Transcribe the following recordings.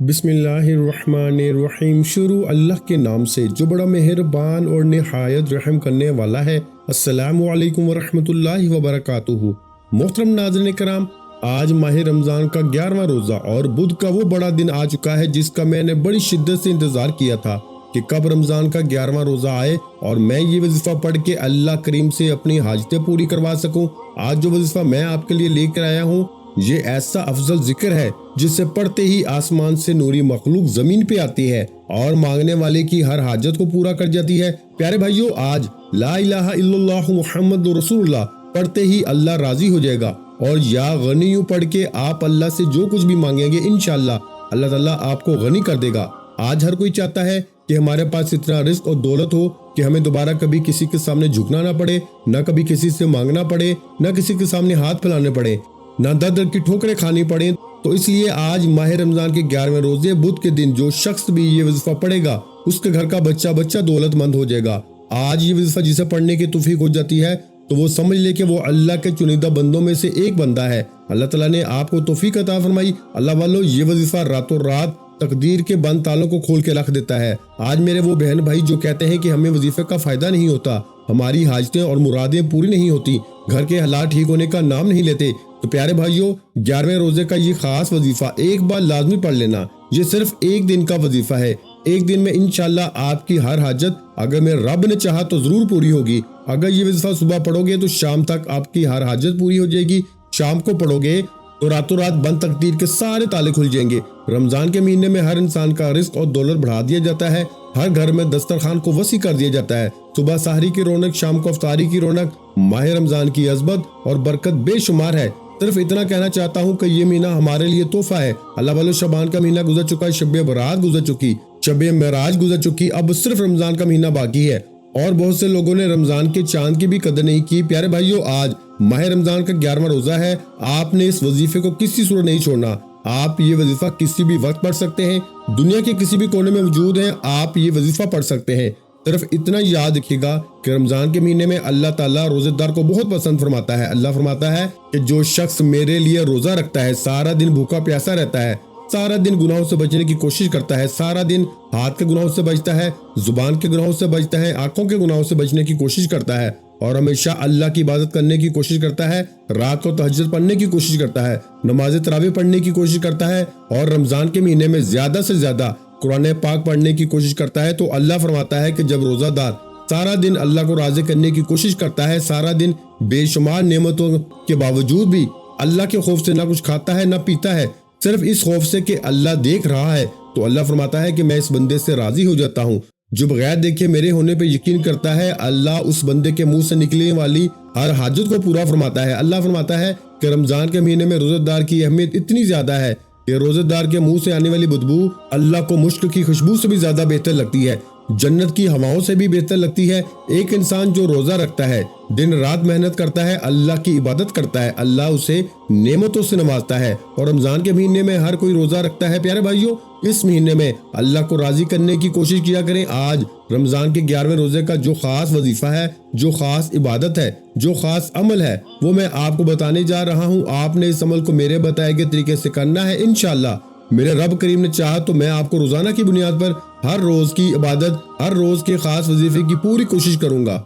بسم اللہ الرحمن الرحیم۔ شروع اللہ کے نام سے جو بڑا مہربان اور نہایت رحم کرنے والا ہے۔ السلام علیکم ورحمۃ اللہ وبرکاتہ۔ محترم ناظرین کرام، آج ماہ رمضان کا 11واں روزہ اور بدھ کا وہ بڑا دن آ چکا ہے جس کا میں نے بڑی شدت سے انتظار کیا تھا کہ کب رمضان کا 11واں روزہ آئے اور میں یہ وظیفہ پڑھ کے اللہ کریم سے اپنی حاجتیں پوری کروا سکوں۔ آج جو وظیفہ میں آپ کے لیے لے کر آیا ہوں یہ ایسا افضل ذکر ہے جس سے پڑھتے ہی آسمان سے نوری مخلوق زمین پہ آتی ہے اور مانگنے والے کی ہر حاجت کو پورا کر جاتی ہے۔ پیارے بھائیو، آج لا الہ الا اللہ محمد رسول اللہ پڑھتے ہی اللہ راضی ہو جائے گا، اور یا غنیوں پڑھ کے آپ اللہ سے جو کچھ بھی مانگیں گے انشاءاللہ اللہ تعالیٰ آپ کو غنی کر دے گا۔ آج ہر کوئی چاہتا ہے کہ ہمارے پاس اتنا رزق اور دولت ہو کہ ہمیں دوبارہ کبھی کسی کے سامنے جھکنا نہ پڑے، نہ کبھی کسی سے مانگنا پڑے، نہ کسی کے سامنے ہاتھ پھیلانے پڑے، نہ در در کی ٹھوکریں کھانی پڑیں۔ تو اس لیے آج ماہ رمضان کے 11ویں روزے بدھ کے دن جو شخص بھی یہ وظیفہ پڑھے گا اس کے گھر کا بچہ بچہ دولت مند ہو جائے گا۔ آج یہ وظیفہ جسے پڑھنے کی توفیق ہو جاتی ہے تو وہ سمجھ لے کہ وہ اللہ کے چنیدہ بندوں میں سے ایک بندہ ہے۔ اللہ تعالیٰ نے آپ کو توفیق عطا فرمائی۔ اللہ والو، یہ وظیفہ راتوں رات تقدیر کے بند تالوں کو کھول کے رکھ دیتا ہے۔ آج میرے وہ بہن بھائی جو کہتے ہیں کہ ہمیں وظیفے کا فائدہ نہیں ہوتا، ہماری حاجتیں اور مرادیں پوری نہیں ہوتی، گھر کے حالات ٹھیک ہونے کا نام نہیں لیتے، تو پیارے بھائیوں، 11ویں روزے کا یہ خاص وظیفہ ایک بار لازمی پڑھ لینا۔ یہ صرف ایک دن کا وظیفہ ہے۔ ایک دن میں انشاءاللہ آپ کی ہر حاجت اگر میرے رب نے چاہا تو ضرور پوری ہوگی۔ اگر یہ وظیفہ صبح پڑھو گے تو شام تک آپ کی ہر حاجت پوری ہو جائے گی، شام کو پڑھو گے تو راتوں رات بند تقدیر کے سارے تالے کھل جائیں گے۔ رمضان کے مہینے میں ہر انسان کا رزق اور دولت بڑھا دیا جاتا ہے، ہر گھر میں دسترخوان کو وسیع کر دیا جاتا ہے۔ صبح سحری کی رونق، شام کو افطاری کی رونق۔ ماہ رمضان کی عظمت اور برکت بے شمار ہے۔ صرف اتنا کہنا چاہتا ہوں کہ یہ مہینہ ہمارے لیے تحفہ ہے۔ اللہ والو، شعبان کا مہینہ گزر چکا ہے، شب برات گزر چکی، شب معراج گزر چکی، اب صرف رمضان کا مہینہ باقی ہے، اور بہت سے لوگوں نے رمضان کے چاند کی بھی قدر نہیں کی۔ پیارے بھائیو، آج ماہ رمضان کا 11واں روزہ ہے۔ آپ نے اس وظیفے کو کسی صورت نہیں چھوڑنا۔ آپ یہ وظیفہ کسی بھی وقت پڑھ سکتے ہیں، دنیا کے کسی بھی کونے میں موجود ہیں، آپ یہ وظیفہ پڑھ سکتے ہیں۔ صرف اتنا یاد رکھیے گا کہ رمضان کے مہینے میں اللہ تعالیٰ روزے دار کو بہت پسند فرماتا ہے۔ اللہ فرماتا ہے کہ جو شخص میرے لیے روزہ رکھتا ہے، سارا دن بھوکا پیاسا رہتا ہے، سارا دن گناہوں سے بچنے کی کوشش کرتا ہے، سارا دن ہاتھ کے گناہوں سے بچتا ہے، زبان کے گناہوں سے بچتا ہے، آنکھوں کے گناہوں سے بچنے کی کوشش کرتا ہے، اور ہمیشہ اللہ کی عبادت کرنے کی کوشش کرتا ہے، رات کو تہجد پڑھنے کی کوشش کرتا ہے، نماز تراویح پڑھنے کی کوشش کرتا ہے، اور رمضان کے مہینے میں زیادہ سے زیادہ قرآن پاک پڑھنے کی کوشش کرتا ہے، تو اللہ فرماتا ہے کہ جب روزہ دار سارا دن اللہ کو راضی کرنے کی کوشش کرتا ہے، سارا دن بے شمار نعمتوں کے باوجود بھی اللہ کے خوف سے نہ کچھ کھاتا ہے نہ پیتا ہے، صرف اس خوف سے کہ اللہ دیکھ رہا ہے، تو اللہ فرماتا ہے کہ میں اس بندے سے راضی ہو جاتا ہوں۔ جو بغیر دیکھے میرے ہونے پہ یقین کرتا ہے، اللہ اس بندے کے منہ سے نکلنے والی ہر حاجت کو پورا فرماتا ہے۔ اللہ فرماتا ہے کہ رمضان کے مہینے میں روزہ دار کی اہمیت اتنی زیادہ ہے کہ روزہ دار کے منہ سے آنے والی بدبو اللہ کو مشک کی خوشبو سے بھی زیادہ بہتر لگتی ہے، جنت کی ہواؤں سے بھی بہتر لگتی ہے۔ ایک انسان جو روزہ رکھتا ہے، دن رات محنت کرتا ہے، اللہ کی عبادت کرتا ہے، اللہ اسے نعمتوں سے نوازتا ہے۔ اور رمضان کے مہینے میں ہر کوئی روزہ رکھتا ہے۔ پیارے بھائیوں، اس مہینے میں اللہ کو راضی کرنے کی کوشش کیا کریں۔ آج رمضان کے 11ویں روزے کا جو خاص وظیفہ ہے، جو خاص عبادت ہے، جو خاص عمل ہے، وہ میں آپ کو بتانے جا رہا ہوں۔ آپ نے اس عمل کو میرے بتائے گئے طریقے سے کرنا ہے۔ انشاءاللہ میرے رب کریم نے چاہا تو میں آپ کو روزانہ کی بنیاد پر ہر روز کی عبادت، ہر روز کے خاص وظیفے کی پوری کوشش کروں گا۔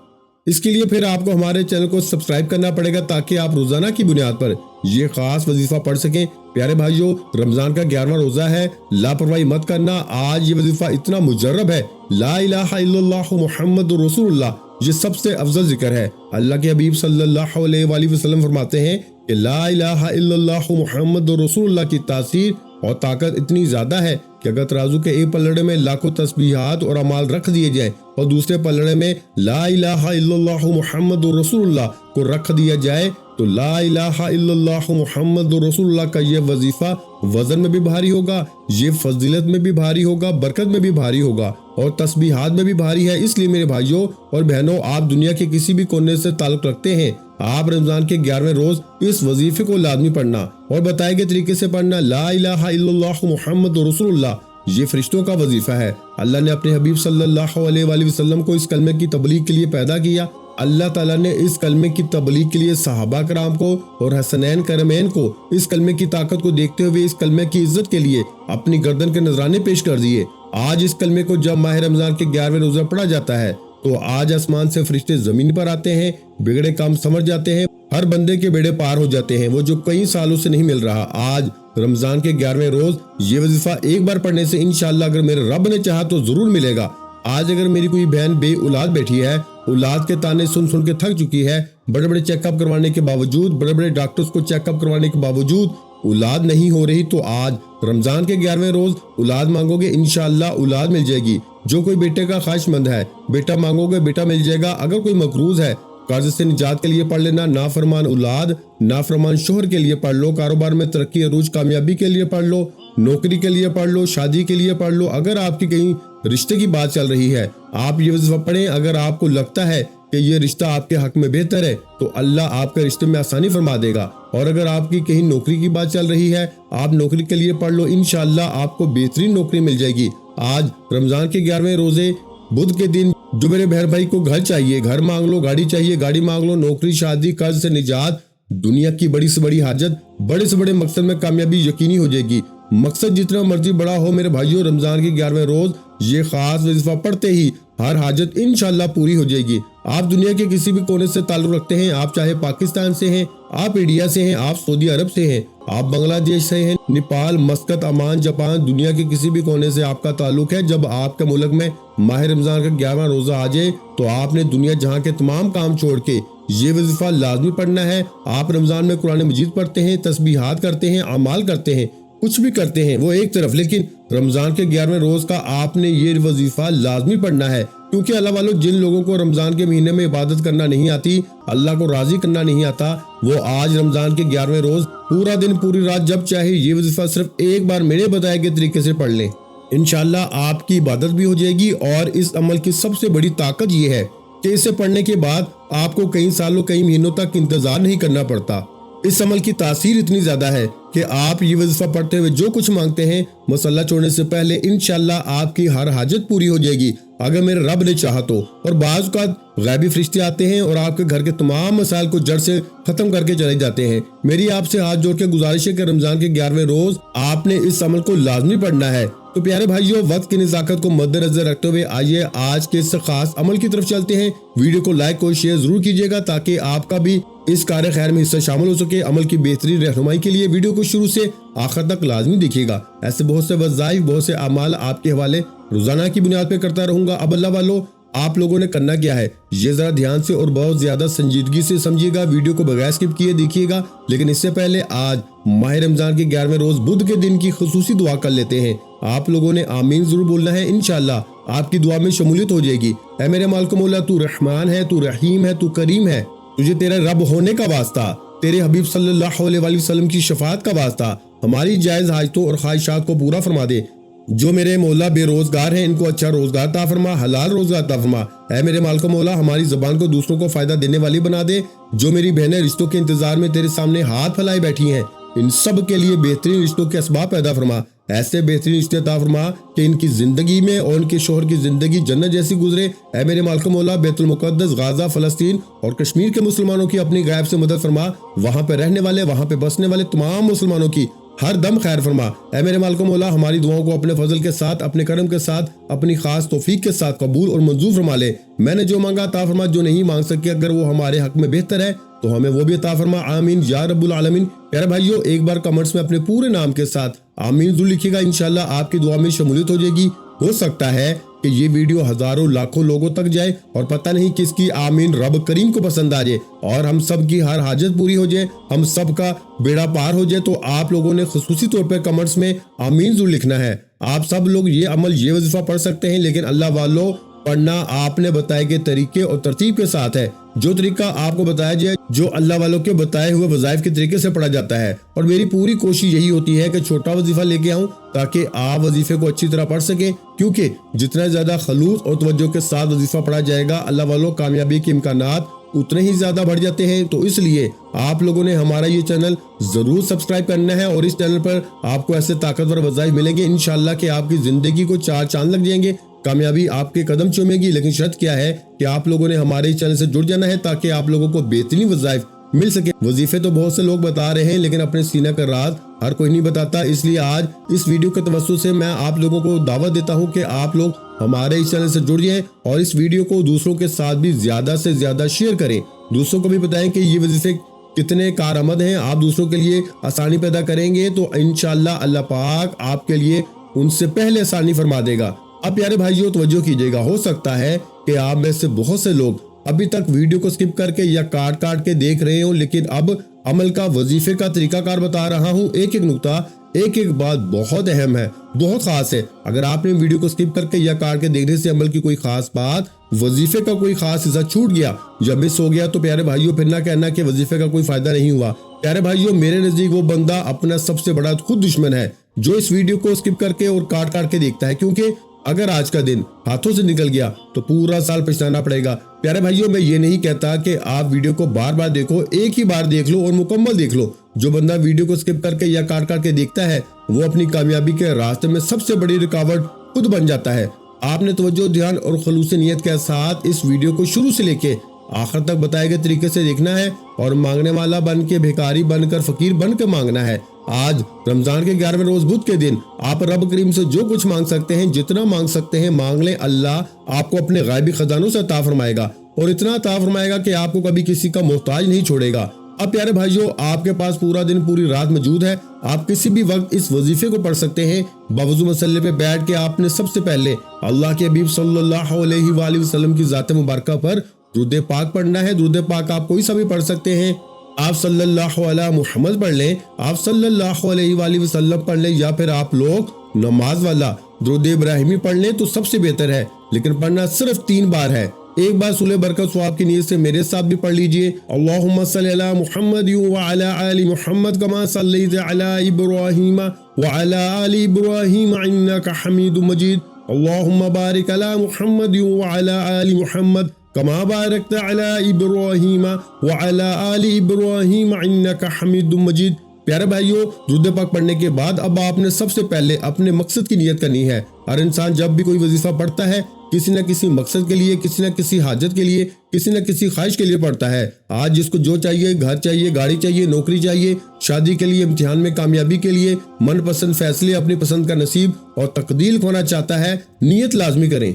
اس کے لیے پھر آپ کو ہمارے چینل کو سبسکرائب کرنا پڑے گا تاکہ آپ روزانہ کی بنیاد پر یہ خاص وظیفہ پڑھ سکیں۔ پیارے بھائیوں، رمضان کا 11واں روزہ ہے، لاپرواہی مت کرنا۔ آج یہ وظیفہ اتنا مجرب ہے، لا الہ الا اللہ محمد رسول اللہ، یہ سب سے افضل ذکر ہے۔ اللہ کے حبیب صلی اللہ علیہ وآلہ وسلم فرماتے ہیں کہ لا الہ الا اللہ محمد رسول اللہ کی تاثیر اور طاقت اتنی زیادہ ہے کہ اگر ترازو کے ایک پلڑے میں لاکھوں تسبیحات اور اعمال رکھ دیے جائیں اور دوسرے پلڑے میں لا الہ الا اللہ محمد رسول اللہ کو رکھ دیا جائے تو لا الہ الا اللہ محمد رسول اللہ کا یہ وظیفہ وزن میں بھی بھاری ہوگا، یہ فضیلت میں بھی بھاری ہوگا، برکت میں بھی بھاری ہوگا، اور تسبیحات میں بھی بھاری ہے۔ اس لیے میرے بھائیوں اور بہنوں، آپ دنیا کے کسی بھی کونے سے تعلق رکھتے ہیں، آپ رمضان کے 11ویں روز اس وظیفے کو لازمی پڑھنا اور بتائے گئے طریقے سے پڑھنا۔ لا الہ الا اللہ محمد رسول اللہ یہ فرشتوں کا وظیفہ ہے۔ اللہ نے اپنے حبیب صلی اللہ علیہ وآلہ وسلم کو اس کلمے کی تبلیغ کے لیے پیدا کیا اللہ تعالیٰ نے اس کلمے کی تبلیغ کے لیے صحابہ کرام کو اور حسنین کرمین کو اس کلمے کی طاقت کو دیکھتے ہوئے اس کلمے کی عزت کے لیے اپنی گردن کے نذرانے پیش کر دیے۔ آج اس کلمے کو جب ماہ رمضان کے 11ویں روزہ پڑھا جاتا ہے تو آج آسمان سے فرشتے زمین پر آتے ہیں، بگڑے کام سمجھ جاتے ہیں، ہر بندے کے بیڑے پار ہو جاتے ہیں، وہ جو کئی سالوں سے نہیں مل رہا۔ آج رمضان کے 11ویں روز یہ وظیفہ ایک بار پڑھنے سے انشاءاللہ اگر میرے رب نے چاہا تو ضرور ملے گا۔ آج اگر میری کوئی بہن بے اولاد بیٹھی ہے، اولاد کے تانے سن سن کے تھک چکی ہے، بڑے بڑے چیک اپ کروانے کے باوجود، بڑے بڑے ڈاکٹرز کو چیک اپ کروانے کے باوجود اولاد نہیں ہو رہی، تو آج رمضان کے 11ویں روز اولاد مانگو گے، انشاءاللہ اولاد مل جائے گی۔ جو کوئی بیٹے کا خواہش مند ہے، بیٹا مانگو گے بیٹا مل جائے گا۔ اگر کوئی مقروض ہے، قرض سے نجات کے لیے پڑھ لینا، نافرمان اولاد، نافرمان شوہر کے لیے پڑھ لو، کاروبار میں ترقی عروج کامیابی کے لیے پڑھ لو، نوکری کے لیے پڑھ لو، شادی کے لیے پڑھ لو۔ اگر آپ کی کہیں رشتے کی بات چل رہی ہے، آپ یہ وظیفہ پڑھیں۔ اگر آپ کو لگتا ہے کہ یہ رشتہ آپ کے حق میں بہتر ہے تو اللہ آپ کے رشتے میں آسانی فرما دے گا۔ اور اگر آپ کی کہیں نوکری کی بات چل رہی ہے، آپ نوکری کے لیے پڑھ لو، انشاءاللہ آپ کو بہترین نوکری مل جائے گی۔ آج رمضان کے 11ویں روزے بدھ کے دن جو میرے بہن بھائی کو گھر چاہیے، گھر مانگ لو، گاڑی چاہیے، گاڑی مانگ لو، نوکری، شادی، قرض سے نجات، دنیا کی بڑی سے بڑی حاجت، بڑے سے بڑے مقصد میں کامیابی یقینی ہو جائے گی۔ مقصد جتنا مرضی بڑا ہو میرے بھائیوں، رمضان کے 11ویں روز یہ خاص وظیفہ پڑھتے ہی ہر حاجت انشاءاللہ پوری ہو جائے گی۔ آپ دنیا کے کسی بھی کونے سے تعلق رکھتے ہیں، آپ چاہے پاکستان سے ہیں، آپ انڈیا سے ہیں، آپ سعودی عرب سے ہیں، آپ بنگلہ دیش سے ہیں، نیپال، مسقط، عمان، جاپان، دنیا کے کسی بھی کونے سے آپ کا تعلق ہے، جب آپ کے ملک میں ماہ رمضان کا 11واں روزہ آ جائے تو آپ نے دنیا جہاں کے تمام کام چھوڑ کے یہ وظیفہ لازمی پڑھنا ہے۔ آپ رمضان میں قرآن مجید پڑھتے ہیں، تسبیحات کرتے ہیں، اعمال کرتے ہیں، کچھ بھی کرتے ہیں، وہ ایک طرف، لیکن رمضان کے 11ویں روز کا آپ نے یہ وظیفہ لازمی پڑھنا ہے، کیونکہ اللہ والوں جن لوگوں کو رمضان کے مہینے میں عبادت کرنا نہیں آتی، اللہ کو راضی کرنا نہیں آتا، وہ آج رمضان کے 11ویں روز پورا دن پوری رات جب چاہے یہ وظیفہ صرف ایک بار میرے بتائے گئے طریقے سے پڑھ لیں۔ انشاءاللہ آپ کی عبادت بھی ہو جائے گی۔ اور اس عمل کی سب سے بڑی طاقت یہ ہے کہ اسے پڑھنے کے بعد آپ کو کئی سالوں کئی مہینوں تک انتظار نہیں کرنا پڑتا۔ اس عمل کی تاثیر اتنی زیادہ ہے کہ آپ یہ وظیفہ پڑھتے ہوئے جو کچھ مانگتے ہیں مصلی چھوڑنے سے پہلے انشاءاللہ آپ کی ہر حاجت پوری ہو جائے گی اگر میرے رب نے چاہا تو۔ اور بعض اوقات غیبی فرشتے آتے ہیں اور آپ کے گھر کے تمام مسائل کو جڑ سے ختم کر کے چلے جاتے ہیں۔ میری آپ سے ہاتھ جوڑ کے گزارش ہے کہ رمضان کے 11ویں روز آپ نے اس عمل کو لازمی پڑھنا ہے۔ تو پیارے بھائیوں، وقت کی نزاکت کو مد نظر رکھتے ہوئے آئیے آج کے اس خاص عمل کی طرف چلتے ہیں۔ ویڈیو کو لائک اور شیئر ضرور کیجیے گا تاکہ آپ کا بھی اس کار خیر میں حصہ شامل ہو سکے۔ عمل کی بہترین رہنمائی کے لیے ویڈیو کو شروع سے آخر تک لازمی دیکھیے گا۔ ایسے بہت سے وظائف، بہت سے اعمال آپ کے حوالے روزانہ کی بنیاد پہ کرتا رہوں گا۔ اب اللہ والو، آپ لوگوں نے کرنا کیا ہے یہ ذرا دھیان سے اور بہت زیادہ سنجیدگی سے سمجھیے گا، ویڈیو کو بغیر اسکپ کیے دیکھیے گا۔ لیکن اس سے پہلے آج ماہ رمضان کے 11ویں روز بدھ کے دن کی خصوصی دعا کر لیتے ہیں۔ آپ لوگوں نے آمین ضرور بولنا ہے، انشاءاللہ آپ کی دعا میں شمولیت ہو جائے گی۔ اے میرے مالک مولا، تو رحمان ہے، تو رحیم ہے، تو کریم ہے، تجھے تیرے رب ہونے کا واسطہ، تیرے حبیب صلی اللہ علیہ وسلم کی شفاعت کا واسطہ ہماری جائز حاجتوں اور خواہشات کو پورا فرما دے۔ جو میرے مولا بے روزگار ہیں ان کو اچھا روزگار عطا فرما، حلال روزگار عطا فرما۔ اے میرے مالک مولا، ہماری زبان کو دوسروں کو فائدہ دینے والی بنا دے۔ جو میری بہنیں رشتوں کے انتظار میں تیرے سامنے ہاتھ پھیلائے بیٹھی ہیں، ان سب کے لیے بہترین رشتوں کے اسباب پیدا فرما۔ ایسے بہترین رشتے عطا فرما کہ ان کی زندگی میں اور ان کے شوہر کی زندگی جنت جیسی گزرے۔ اے میرے مالک مولا، بیت المقدس، غازہ، فلسطین اور کشمیر کے مسلمانوں کی اپنی غیب سے مدد فرما۔ وہاں پہ رہنے والے، وہاں پہ بسنے والے تمام مسلمانوں کی ہر دم خیر فرما۔ اے میرے مالک مولا، ہماری دعاؤں کو اپنے فضل کے ساتھ، اپنے کرم کے ساتھ، اپنی خاص توفیق کے ساتھ قبول اور منظور فرما لے۔ میں نے جو مانگا عطا فرما، جو نہیں مانگ سکے اگر وہ ہمارے حق میں بہتر ہے تو ہمیں وہ بھی عطا فرما۔ آمین یا رب العالمین۔ پیارے بھائیوں، ایک بار کمنٹس میں اپنے پورے نام کے ساتھ آمین ضرور لکھیے گا، انشاءاللہ آپ کی دعا میں شمولیت ہو جائے گی۔ ہو سکتا ہے کہ یہ ویڈیو ہزاروں لاکھوں لوگوں تک جائے اور پتہ نہیں کس کی آمین رب کریم کو پسند آ جائے اور ہم سب کی ہر حاجت پوری ہو جائے، ہم سب کا بیڑا پار ہو جائے۔ تو آپ لوگوں نے خصوصی طور پہ کمنٹس میں آمین ضرور لکھنا ہے۔ آپ سب لوگ یہ عمل، یہ وظیفہ پڑھ سکتے ہیں، لیکن اللہ والوں پڑھنا آپ نے بتائے گئے طریقے اور ترتیب کے ساتھ ہے۔ جو طریقہ آپ کو بتایا جائے، جو اللہ والوں کے بتائے ہوئے وظائف کے طریقے سے پڑھا جاتا ہے۔ اور میری پوری کوشش یہی ہوتی ہے کہ چھوٹا وظیفہ لے کے آؤں تاکہ آپ وظیفے کو اچھی طرح پڑھ سکیں، کیونکہ جتنا زیادہ خلوص اور توجہ کے ساتھ وظیفہ پڑھا جائے گا، اللہ والوں کامیابی کے امکانات اتنے ہی زیادہ بڑھ جاتے ہیں۔ تو اس لیے آپ لوگوں نے ہمارا یہ چینل ضرور سبسکرائب کرنا ہے اور اس چینل پر آپ کو ایسے طاقتور وظائف ملیں گے انشاءاللہ کہ آپ کی زندگی کو چار چاند لگ جائیں گے۔ کامیابی آپ کے قدم چومے گی، لیکن شرط کیا ہے کہ آپ لوگوں نے ہمارے اس چینل سے جڑ جانا ہے تاکہ آپ لوگوں کو بہترین وظائف مل سکے۔ وظیفے تو بہت سے لوگ بتا رہے ہیں لیکن اپنے سینہ کا راز ہر کوئی نہیں بتاتا، اس لیے آج اس ویڈیو کے توسط سے میں آپ لوگوں کو دعوت دیتا ہوں کہ آپ لوگ ہمارے اس چینل سے جڑ جائیں اور اس ویڈیو کو دوسروں کے ساتھ بھی زیادہ سے زیادہ شیئر کریں، دوسروں کو بھی بتائیں کہ یہ وظیفے کتنے کارآمد ہیں۔ آپ دوسروں کے لیے آسانی پیدا کریں گے تو انشاءاللہ اللہ پاک آپ کے لیے ان سے پہلے آسانی فرما دے گا۔ اب پیارے بھائیوں توجہ کیجیے گا، ہو سکتا ہے کہ آپ میں سے بہت سے لوگ ابھی تک ویڈیو کو سکپ کر کے یا کاٹ کے دیکھ رہے ہوں، لیکن اب عمل کا وظیفے کا طریقہ کار بتا رہا ہوں، ایک ایک نقطہ ایک ایک بات بہت اہم ہے، بہت خاص ہے۔ اگر آپ نے ویڈیو کو سکپ کر کے یا کاٹ کے دیکھنے سے عمل کی کوئی خاص بات، وظیفے کا کوئی خاص حصہ چھوٹ گیا یا مس ہو گیا تو پیارے بھائیوں پھر نہ کہنا کہ وظیفے کا کوئی فائدہ نہیں ہوا۔ پیارے بھائیوں میرے نزدیک وہ بندہ اپنا سب سے بڑا خود دشمن ہے جو اس ویڈیو کو سکپ کر کے اور کاٹ کے دیکھتا ہے، کیونکہ اگر آج کا دن ہاتھوں سے نکل گیا تو پورا سال پچھتانا پڑے گا۔ پیارے بھائیوں میں یہ نہیں کہتا کہ آپ ویڈیو کو بار بار دیکھو، ایک ہی بار دیکھ لو اور مکمل دیکھ لو۔ جو بندہ ویڈیو کو سکپ کر کے یا کاٹ کے دیکھتا ہے وہ اپنی کامیابی کے راستے میں سب سے بڑی رکاوٹ خود بن جاتا ہے۔ آپ نے توجہ، دھیان اور خلوص نیت کے ساتھ اس ویڈیو کو شروع سے لے کے آخر تک بتائے گئے طریقے سے دیکھنا ہے اور مانگنے والا بن کے، بھیکاری بن کر، فقیر بن کے مانگنا ہے۔ آج رمضان کے 11ویں روز بدھ کے دن آپ رب کریم سے جو کچھ مانگ سکتے ہیں، جتنا مانگ سکتے ہیں مانگ لیں، اللہ آپ کو اپنے غائبی خزانوں سے عطا فرمائے گا اور اتنا عطا فرمائے گا کہ آپ کو کبھی کسی کا محتاج نہیں چھوڑے گا۔ اب پیارے بھائیوں آپ کے پاس پورا دن، پوری رات موجود ہے، آپ کسی بھی وقت اس وظیفے کو پڑھ سکتے ہیں۔ باوضو مسلے پہ بیٹھ کے آپ نے سب سے پہلے اللہ کے حبیب صلی اللہ علیہ وآلہ وسلم کی ذات مبارکہ پر درود پاک پڑھنا ہے۔ درود پاک آپ کوئی سا بھی پڑھ سکتے ہیں، آپ صلی اللہ علیہ محمد پڑھ لیں، آپ صلی اللہ علیہ وآلہ وسلم پڑھ لیں، یا پھر آپ لوگ نماز والا درود ابراہیمی پڑھ لیں تو سب سے بہتر ہے، لیکن پڑھنا صرف 3 بار ہے۔ ایک بار صلح برکت ثواب کی نیت سے میرے ساتھ بھی پڑھ لیجئے، اللہم صلی علی محمد وعلی آل محمد کما صلیت علی ابراہیم وعلی آل ابراہیم انک حمید مجید، اللہم بارک علی محمد وعلی آل محمد کما بارکت علی ابراہیم وعلی آل ابراہیم انک حمید مجید۔ پیارے بھائیوں درود پاک پڑھنے کے بعد اب آپ نے سب سے پہلے اپنے مقصد کی نیت کرنی ہے۔ ہر انسان جب بھی کوئی وظیفہ پڑھتا ہے کسی نہ کسی مقصد کے لیے، کسی نہ کسی حاجت کے لیے، کسی نہ کسی خواہش کے لیے پڑھتا ہے۔ آج جس کو جو چاہیے، گھر چاہیے، گاڑی چاہیے، نوکری چاہیے، شادی کے لیے، امتحان میں کامیابی کے لیے، من پسند فیصلے، اپنی پسند کا نصیب اور تقدیر کھونا چاہتا ہے، نیت لازمی کریں،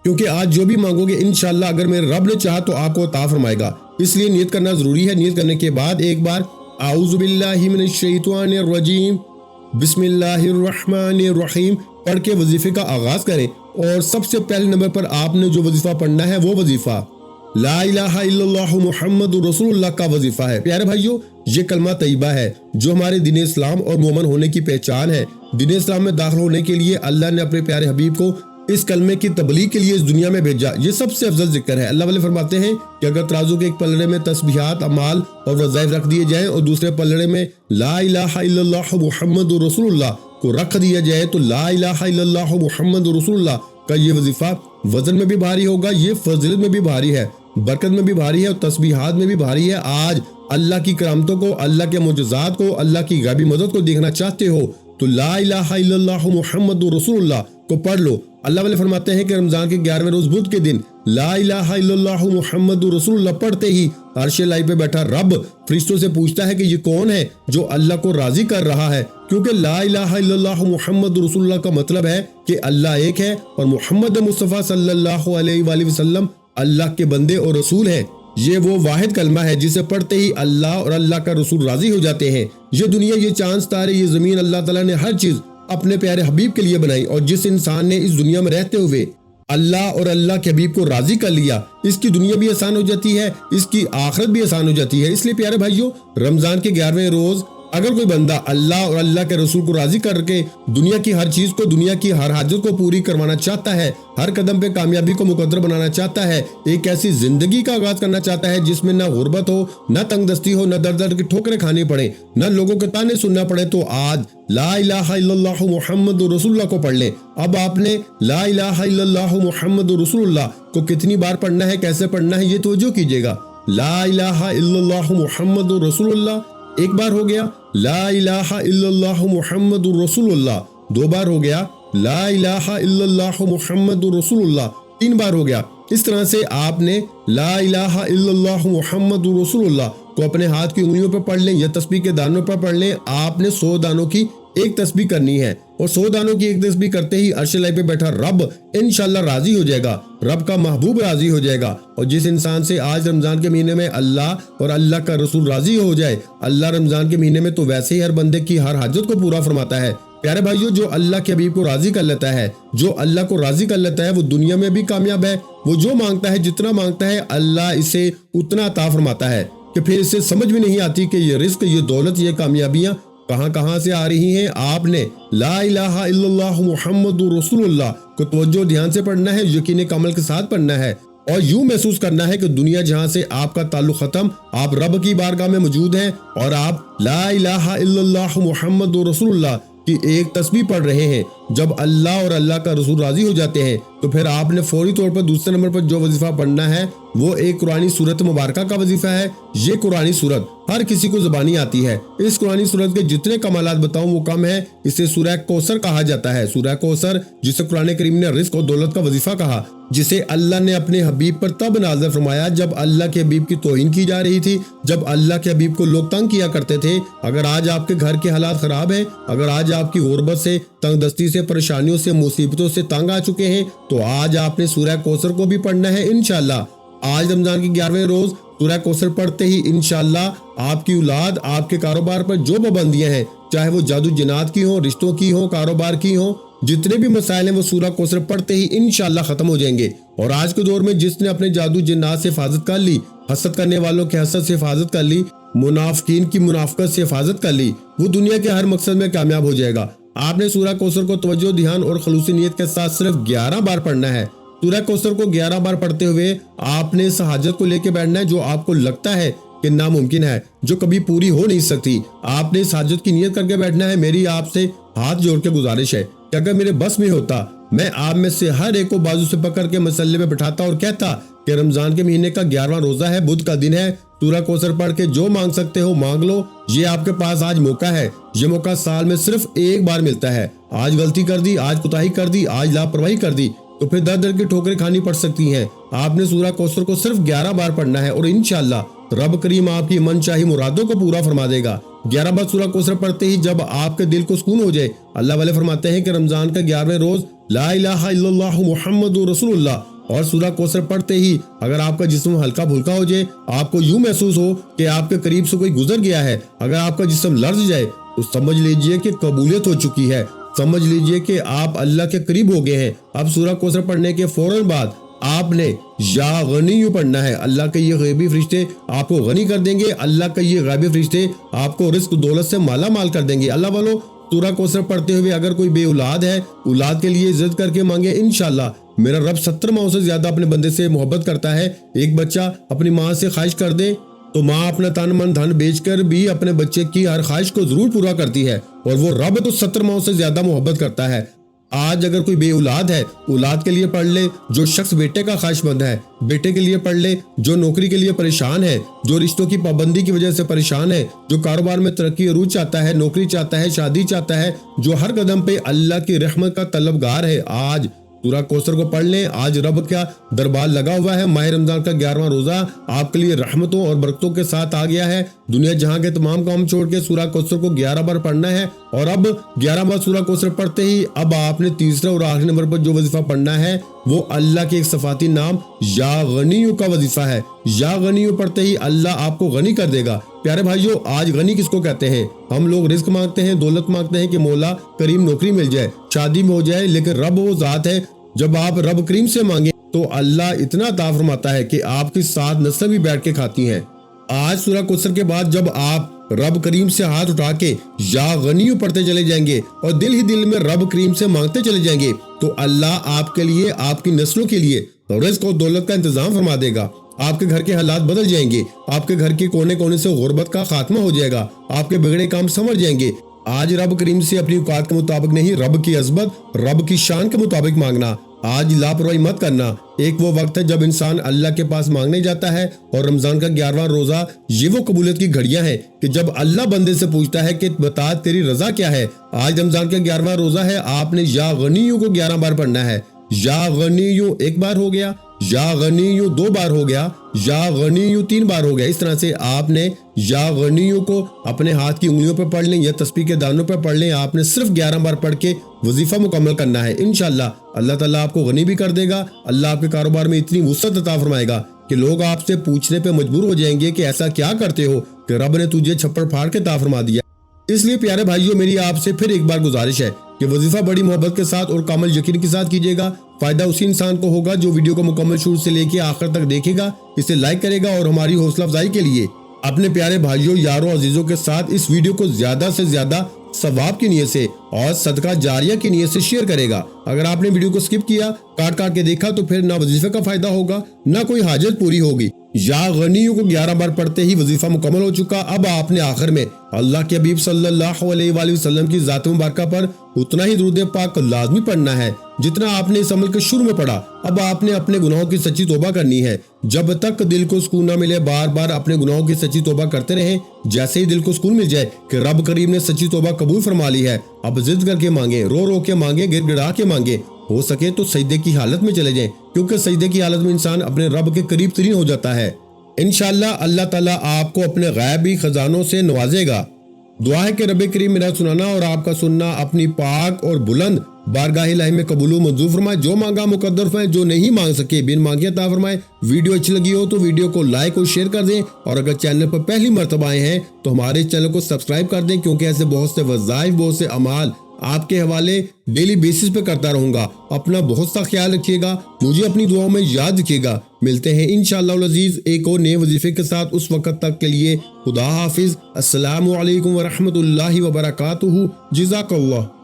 کیونکہ آج جو بھی مانگو گے انشاءاللہ اگر میرے رب نے چاہا تو آپ کو عطا فرمائے گا، اس لیے نیت کرنا ضروری ہے۔ نیت کرنے کے بعد ایک بار اعوذ باللہ من الشیطان الرجیم بسم اللہ الرحمن الرحیم پڑھ کے وظیفے کا آغاز کریں، اور سب سے پہلے نمبر پر آپ نے جو وظیفہ پڑھنا ہے وہ وظیفہ لا الہ الا اللہ محمد رسول اللہ کا وظیفہ ہے۔ پیارے بھائیوں یہ کلمہ طیبہ ہے جو ہمارے دین اسلام اور مومن ہونے کی پہچان ہے۔ دین اسلام میں داخل ہونے کے لیے اللہ نے اپنے پیارے حبیب کو اس کلمے کی تبلیغ کے لیے اس دنیا میں بھیجا، یہ سب سے افضل ذکر ہے۔ اللہ والے فرماتے ہیں کہ اگر ترازو کے ایک پلڑے میں تسبیحات، اعمال اور وظائف رکھ دیے جائیں اور دوسرے پلڑے میں لا الہ الا اللہ محمد رسول اللہ کو رکھ دیا جائے تو لا الہ الا اللہ محمد رسول اللہ کا یہ وظیفہ وزن میں بھی بھاری ہوگا، یہ فضیلت میں بھی بھاری ہے، برکت میں بھی بھاری ہے اور تسبیحات میں بھی بھاری ہے۔ آج اللہ کی کرامتوں کو، اللہ کے معجزات کو، اللہ کی غیبی مدد کو دیکھنا چاہتے ہو تو لا الہ الا اللہ محمد رسول اللہ کو پڑھ لو۔ اللہ والے فرماتے ہیں کہ رمضان کے 11ویں روز بدھ کے دن لا الہ الا اللہ محمد رسول اللہ پڑھتے ہی عرش الہی پہ بیٹھا رب فرشتوں سے پوچھتا ہے کہ یہ کون ہے جو اللہ کو راضی کر رہا ہے، کیونکہ لا الہ الا اللہ محمد رسول اللہ کا مطلب ہے کہ اللہ ایک ہے اور محمد مصطفیٰ صلی اللہ علیہ وآلہ وسلم اللہ کے بندے اور رسول ہیں۔ یہ وہ واحد کلمہ ہے جسے پڑھتے ہی اللہ اور اللہ کا رسول راضی ہو جاتے ہیں۔ یہ دنیا، یہ چاند ستارے، یہ زمین، اللہ تعالیٰ نے ہر چیز اپنے پیارے حبیب کے لیے بنائی، اور جس انسان نے اس دنیا میں رہتے ہوئے اللہ اور اللہ کے حبیب کو راضی کر لیا، اس کی دنیا بھی آسان ہو جاتی ہے، اس کی آخرت بھی آسان ہو جاتی ہے۔ اس لیے پیارے بھائیوں رمضان کے 11ویں روز اگر کوئی بندہ اللہ اور اللہ کے رسول کو راضی کر کے دنیا کی ہر چیز کو، دنیا کی ہر حاجت کو پوری کروانا چاہتا ہے، ہر قدم پہ کامیابی کو مقدر بنانا چاہتا ہے، ایک ایسی زندگی کا آغاز کرنا چاہتا ہے جس میں نہ غربت ہو، نہ تنگ دستی ہو، نہ در در کی ٹھوکریں کھانی پڑے، نہ لوگوں کے تانے سننا پڑے، تو آج لا الہ الا اللہ محمد رسول اللہ کو پڑھ لیں۔ اب آپ نے لا الہ الا اللہ محمد رسول اللہ کو کتنی بار پڑھنا ہے، کیسے پڑھنا ہے، یہ توجہ کیجیے گا۔ لا الہ الا اللہ محمد رسول اللہ ایک بار ہو گیا، لا الہ الا اللہ محمد رسول اللہ 2 بار ہو گیا، لا الہ الا اللہ محمد رسول اللہ 3 بار ہو گیا۔ اس طرح سے آپ نے لا الہ الا اللہ محمد رسول اللہ کو اپنے ہاتھ کی انگلیوں پہ پڑھ لیں یا تسبیح کے دانوں پر پڑھ لیں۔ آپ نے 100 دانوں کی ایک تسبیح کرنی ہے، اور 100 دانوں کی ایک تسبیح کرتے ہی عرش الہی پہ بیٹھا رب انشاءاللہ راضی ہو جائے گا، رب کا محبوب راضی ہو جائے گا۔ اور جس انسان سے آج رمضان کے مہینے میں اللہ اور اللہ کا رسول راضی ہو جائے، اللہ رمضان کے مہینے میں تو ویسے ہی ہر بندے کی ہر حاجت کو پورا فرماتا ہے۔ پیارے بھائیو، جو اللہ کے حبیب کو راضی کر لیتا ہے، جو اللہ کو راضی کر لیتا ہے، وہ دنیا میں بھی کامیاب ہے۔ وہ جو مانگتا ہے، جتنا مانگتا ہے، اللہ اسے اتنا عطا فرماتا ہے کہ پھر اسے سمجھ بھی نہیں آتی کہ یہ رزق، یہ دولت، یہ کامیابیاں کہاں سے آ رہی ہیں۔ آپ نے لا الہ الا اللہ محمد رسول اللہ کو توجہ دھیان سے پڑھنا ہے، یقین کامل کے ساتھ پڑھنا ہے، اور یوں محسوس کرنا ہے کہ دنیا جہاں سے آپ کا تعلق ختم، آپ رب کی بارگاہ میں موجود ہیں، اور آپ لا الہ الا اللہ محمد رسول اللہ کی ایک تسبیح پڑھ رہے ہیں۔ جب اللہ اور اللہ کا رسول راضی ہو جاتے ہیں تو پھر آپ نے فوری طور پر دوسرے نمبر پر جو وظیفہ پڑھنا ہے وہ ایک قرآنی سورت مبارکہ کا وظیفہ ہے۔ یہ قرآنی سورت ہر کسی کو زبانی آتی ہے۔ اس قرآنی سورت کے جتنے کمالات بتاؤں وہ کم ہے۔ اسے سورہ کوثر کہا جاتا ہے، سورہ کوثر، جسے قرآن کریم نے رزق اور دولت کا وظیفہ کہا، جسے اللہ نے اپنے حبیب پر تب نازل فرمایا جب اللہ کے حبیب کی توہین کی جا رہی تھی، جب اللہ کے حبیب کو لوگ تنگ کیا کرتے تھے۔ اگر آج آپ کے گھر کے حالات خراب ہیں، اگر آج آپ کی غربت سے، تنگ دستی سے، پریشانیوں سے، مصیبتوں سے تنگ آ چکے ہیں، تو آج آپ نے سورہ کوثر کو بھی پڑھنا ہے انشاءاللہ۔ آج رمضان کی 11ویں روز سورہ کوثر پڑھتے ہی انشاءاللہ آپ کی اولاد، آپ کے کاروبار پر جو پابندیاں ہیں، چاہے وہ جادو جنات کی ہوں، رشتوں کی ہوں، کاروبار کی ہوں، جتنے بھی مسائل ہیں وہ سورہ کوثر پڑھتے ہی انشاءاللہ ختم ہو جائیں گے۔ اور آج کے دور میں جس نے اپنے جادو جنات سے حفاظت کر لی، حسد کرنے والوں کے حسد سے حفاظت کر لی، منافقین کی منافقت سے حفاظت کر لی، وہ دنیا کے ہر مقصد میں کامیاب ہو جائے گا۔ آپ نے سورہ کوثر کو توجہ دھیان اور خلوصی نیت کے ساتھ صرف 11 بار پڑھنا ہے۔ سورہ کوثر کو 11 بار پڑھتے ہوئے آپ نے اس حاجت کو لے کے بیٹھنا ہے جو آپ کو لگتا ہے کہ ناممکن ہے، جو کبھی پوری ہو نہیں سکتی۔ آپ نے اس حاجت کی نیت کر کے بیٹھنا ہے۔ میری آپ سے ہاتھ جوڑ کے گزارش ہے کہ اگر میرے بس میں ہوتا، میں آپ میں سے ہر ایک کو بازو سے پکڑ کے مسلے پہ بٹھاتا اور کہتا کہ رمضان کے مہینے کا 11واں روزہ ہے، بدھ کا دن ہے، سورہ کوثر پڑھ کے جو مانگ سکتے ہو مانگ لو۔ یہ آپ کے پاس آج موقع ہے، یہ موقع سال میں صرف ایک بار ملتا ہے۔ آج غلطی کر دی، آج کوتاہی کر دی، آج لاپرواہی کر دی تو پھر در در کی ٹھوکریں کھانی پڑ سکتی ہیں۔ آپ نے سورہ کوثر کو صرف 11 بار پڑھنا ہے، اور انشاءاللہ رب کریم آپ کی من چاہی مرادوں کو پورا فرما دے گا۔ 11 بار سورہ کوثر پڑھتے ہی جب آپ کے دل کو سکون ہو جائے، اللہ والے فرماتے ہیں کہ رمضان کا 11ویں روز لا الہ الا اللہ محمد رسول اللہ اور سورہ کوثر پڑھتے ہی اگر آپ کا جسم ہلکا پھلکا ہو جائے، آپ کو یوں محسوس ہو کہ آپ کے قریب سے کوئی گزر گیا ہے، اگر آپ کا جسم لرز جائے تو سمجھ لیجئے کہ قبولیت ہو چکی ہے، سمجھ لیجئے کہ آپ اللہ کے قریب ہو گئے ہیں۔ اب سورہ کوثر پڑھنے کے فوراً بعد آپ نے یا غنی پڑھنا ہے۔ اللہ کے یہ غیبی فرشتے آپ کو غنی کر دیں گے، اللہ کے یہ غیبی فرشتے آپ کو رزق دولت سے مالا مال کر دیں گے۔ اللہ والوں، سورہ کوثر پڑھتے ہوئے اگر کوئی بے اولاد ہے، اولاد کے لیے ضد کر کے مانگے، انشاءاللہ میرا رب 70 ماہوں سے زیادہ اپنے بندے سے محبت کرتا ہے۔ ایک بچہ اپنی ماں سے خواہش کر دے تو ماں اپنا تن من دھن بیچ کر بھی اپنے بچے کی ہر خواہش کو ضرور پورا کرتی ہے، اور وہ رب تو 70 ماہوں سے زیادہ محبت کرتا ہے۔ آج اگر کوئی بے اولاد ہے، اولاد کے لیے پڑھ لے۔ جو شخص بیٹے کا خواہش مند ہے، بیٹے کے لیے پڑھ لے۔ جو نوکری کے لیے پریشان ہے، جو رشتوں کی پابندی کی وجہ سے پریشان ہے، جو کاروبار میں ترقی عروج چاہتا ہے، نوکری چاہتا ہے، شادی چاہتا ہے، جو ہر قدم پہ اللہ کی رحمت کا طلبگار ہے، آج سورہ کوثر کو پڑھ لیں۔ آج رب کا دربار لگا ہوا ہے۔ ماہ رمضان کا 11واں روزہ آپ کے لیے رحمتوں اور برکتوں کے ساتھ آ گیا ہے۔ دنیا جہاں کے تمام کام چھوڑ کے سورہ کوثر کو 11 بار پڑھنا ہے، اور اب 11 بار سورہ کوثر پڑھتے ہی اب آپ نے تیسرا اور آخری نمبر پر جو وظیفہ پڑھنا ہے وہ اللہ کے ایک صفاتی نام یا غنیو کا وظیفہ ہے۔ یا غنیو پڑھتے ہی اللہ آپ کو غنی کر دے گا۔ پیارے بھائیو، آج غنی کس کو کہتے ہیں؟ ہم لوگ رزق مانگتے ہیں، دولت مانگتے ہیں کہ مولا کریم نوکری مل جائے، شادی میں ہو جائے، لیکن رب وہ ذات ہے جب آپ رب کریم سے مانگیں تو اللہ اتنا عطا فرماتا ہے کہ آپ کی 7 نسلیں بھی بیٹھ کے کھاتی ہیں۔ آج سورہ کوثر کے بعد جب آپ رب کریم سے ہاتھ اٹھا کے یا غنیو پڑھتے چلے جائیں گے اور دل ہی دل میں رب کریم سے مانگتے چلے جائیں گے تو اللہ آپ کے لیے، آپ کی نسلوں کے لیے رزق اور دولت کا انتظام فرما دے گا۔ آپ کے گھر کے حالات بدل جائیں گے، آپ کے گھر کے کونے کونے سے غربت کا خاتمہ ہو جائے گا، آپ کے بگڑے کام سنور جائیں گے، آج رب کریم سے اپنی اوقات کے مطابق نہیں، رب کی عظمت، رب کی شان کے مطابق مانگنا۔ آج لاپرواہی مت کرنا۔ ایک وہ وقت ہے جب انسان اللہ کے پاس مانگنے جاتا ہے، اور رمضان کا 11واں روزہ یہ وہ قبولیت کی گھڑیاں ہیں کہ جب اللہ بندے سے پوچھتا ہے کہ بتا تیری رضا کیا ہے۔ آج رمضان کا 11واں روزہ ہے، آپ نے یا غنیوں کو 11 بار پڑھنا ہے۔ یا غنیوں ایک بار ہو گیا، یا غنیوں 2 بار ہو گیا، یا غنیوں 3 بار ہو گیا۔ اس طرح سے آپ نے یا غنیوں کو اپنے ہاتھ کی انگلیوں پر پڑھ لیں یا تسبیح کے دانوں پر پڑھ لیں۔ آپ نے صرف 11 بار پڑھ کے وظیفہ مکمل کرنا ہے۔ انشاءاللہ اللہ تعالیٰ آپ کو غنی بھی کر دے گا۔ اللہ آپ کے کاروبار میں اتنی وسعت عطا فرمائے گا کہ لوگ آپ سے پوچھنے پہ مجبور ہو جائیں گے کہ ایسا کیا کرتے ہو کہ رب نے تجھے چھپڑ پھاڑ کے عطا فرما دیا۔ اس لیے پیارے بھائیوں، میری آپ سے پھر ایک بار گزارش ہے کہ وظیفہ بڑی محبت کے ساتھ اور کامل یقین کے ساتھ کیجیے گا۔ فائدہ اسی انسان کو ہوگا جو ویڈیو کو مکمل شروع سے لے کے آخر تک دیکھے گا، اسے لائک کرے گا اور ہماری حوصلہ افزائی کے لیے اپنے پیارے بھائیوں، یاروں، عزیزوں کے ساتھ اس ویڈیو کو زیادہ سے زیادہ ثواب کی نیت سے اور صدقہ جاریہ کی نیت سے شیئر کرے گا۔ اگر آپ نے ویڈیو کو سکپ کیا، کاٹ کے دیکھا، تو پھر نہ وظیفے کا فائدہ ہوگا نہ کوئی حاجت پوری ہوگی۔ یا غنیوں کو 11 بار پڑھتے ہی وظیفہ مکمل ہو چکا۔ اب آپ نے آخر میں اللہ کے حبیب صلی اللہ علیہ وآلہ وسلم کی ذات مبارکہ پر اتنا ہی درود پاک لازمی پڑھنا ہے جتنا آپ نے اس عمل کے شروع میں پڑھا۔ اب آپ نے اپنے گناہوں کی سچی توبہ کرنی ہے۔ جب تک دل کو سکون نہ ملے، بار بار اپنے گناہوں کی سچی توبہ کرتے رہیں۔ جیسے ہی دل کو سکون مل جائے کہ رب کریم نے سچی توبہ قبول فرما لی ہے، اب ضد کر کے مانگیں، رو رو کے مانگیں، گڑ گڑا کے مانگیں۔ ہو سکے تو سجدے کی حالت میں چلے جائیں، کیونکہ سجدے کی حالت میں انسان اپنے رب کے قریب ترین ہو جاتا ہے۔ انشاءاللہ اللہ تعالیٰ آپ کو اپنے غیبی خزانوں سے نوازے گا۔ دعا ہے کہ رب کریم میرا سنانا اور آپ کا سننا اپنی پاک اور بلند بارگاہ الہی میں قبول و منظور فرمائے۔ جو مانگا مقدر فرمائے، جو نہیں مانگ سکے بن مانگے عطا فرمائے۔ ویڈیو اچھی لگی ہو تو ویڈیو کو لائک اور شیئر کر دیں، اور اگر چینل پر پہلی مرتبہ آئے ہیں تو ہمارے چینل کو سبسکرائب کر دیں، کیونکہ ایسے بہت سے وظائف، بہت سے اعمال آپ کے حوالے ڈیلی بیسس پہ کرتا رہوں گا۔ اپنا بہت سا خیال رکھیے گا، مجھے اپنی دعاؤں میں یاد رکھیے گا۔ ملتے ہیں انشاءاللہ العزیز ایک اور نئے وظیفے کے ساتھ۔ اس وقت تک کے لیے خدا حافظ۔ السلام علیکم ورحمۃ اللہ وبرکاتہ۔ جزاک اللہ۔